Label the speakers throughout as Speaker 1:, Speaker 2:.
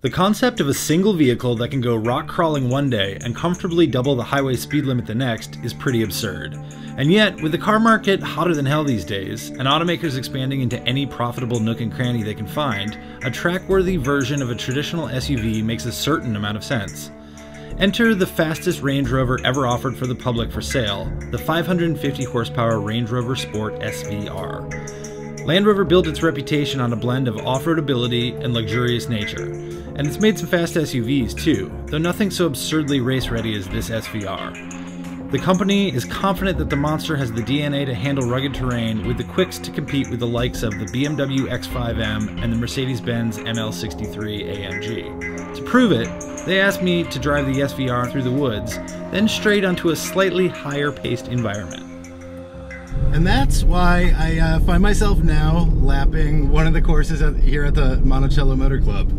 Speaker 1: The concept of a single vehicle that can go rock crawling one day and comfortably double the highway speed limit the next is pretty absurd. And yet, with the car market hotter than hell these days, and automakers expanding into any profitable nook and cranny they can find, a track-worthy version of a traditional SUV makes a certain amount of sense. Enter the fastest Range Rover ever offered for the public for sale, the 550 horsepower Range Rover Sport SVR. Land Rover built its reputation on a blend of off-road ability and luxurious nature, and it's made some fast SUVs too, though nothing so absurdly race-ready as this SVR. The company is confident that the monster has the DNA to handle rugged terrain with the quicks to compete with the likes of the BMW X5M and the Mercedes-Benz ML63 AMG. To prove it, they asked me to drive the SVR through the woods, then straight onto a slightly higher-paced environment.
Speaker 2: And that's why I find myself now lapping one of the courses here at the Monticello Motor Club.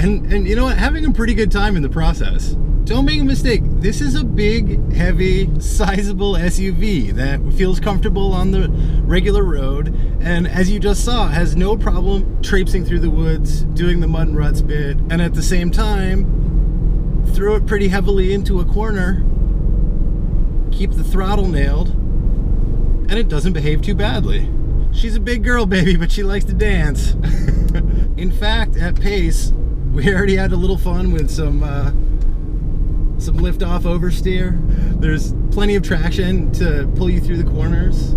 Speaker 2: And you know what? Having a pretty good time in the process. Don't make a mistake, this is a big, heavy, sizable SUV that feels comfortable on the regular road, and as you just saw, has no problem traipsing through the woods, doing the mud and ruts bit, and at the same time, throw it pretty heavily into a corner, keep the throttle nailed, and it doesn't behave too badly. She's a big girl, baby, but she likes to dance. In fact, at pace, we already had a little fun with some lift-off oversteer. There's plenty of traction to pull you through the corners.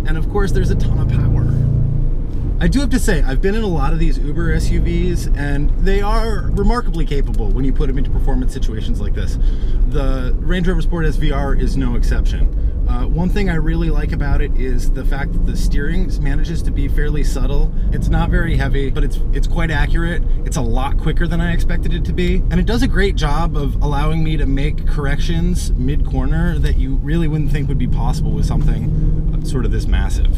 Speaker 2: And of course, there's a ton of power. I do have to say, I've been in a lot of these Uber SUVs, and they are remarkably capable when you put them into performance situations like this. The Range Rover Sport SVR is no exception. One thing I really like about it is the fact that the steering manages to be fairly subtle. It's not very heavy, but it's quite accurate. It's a lot quicker than I expected it to be. And it does a great job of allowing me to make corrections mid-corner that you really wouldn't think would be possible with something sort of this massive.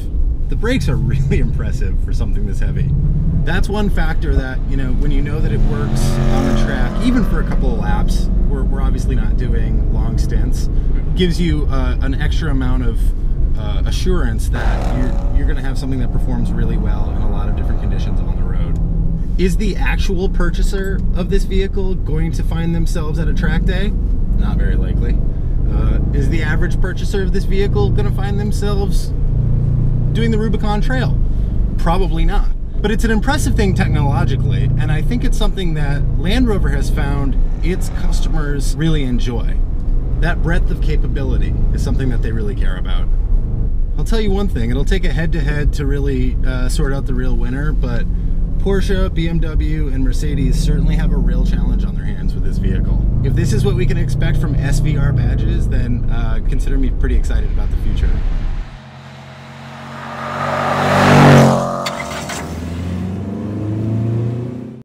Speaker 2: The brakes are really impressive for something this heavy. That's one factor that, you know, when you know that it works on the track, even for a couple of laps, we're obviously not doing long stints, gives you an extra amount of assurance that you're gonna have something that performs really well in a lot of different conditions on the road. Is the actual purchaser of this vehicle going to find themselves at a track day? Not very likely. Is the average purchaser of this vehicle gonna find themselves doing the Rubicon Trail? Probably not. But it's an impressive thing technologically, and I think it's something that Land Rover has found its customers really enjoy. That breadth of capability is something that they really care about. I'll tell you one thing, it'll take a head-to-head to really sort out the real winner, but Porsche, BMW, and Mercedes certainly have a real challenge on their hands with this vehicle. If this is what we can expect from SVR badges, then consider me pretty excited about the future.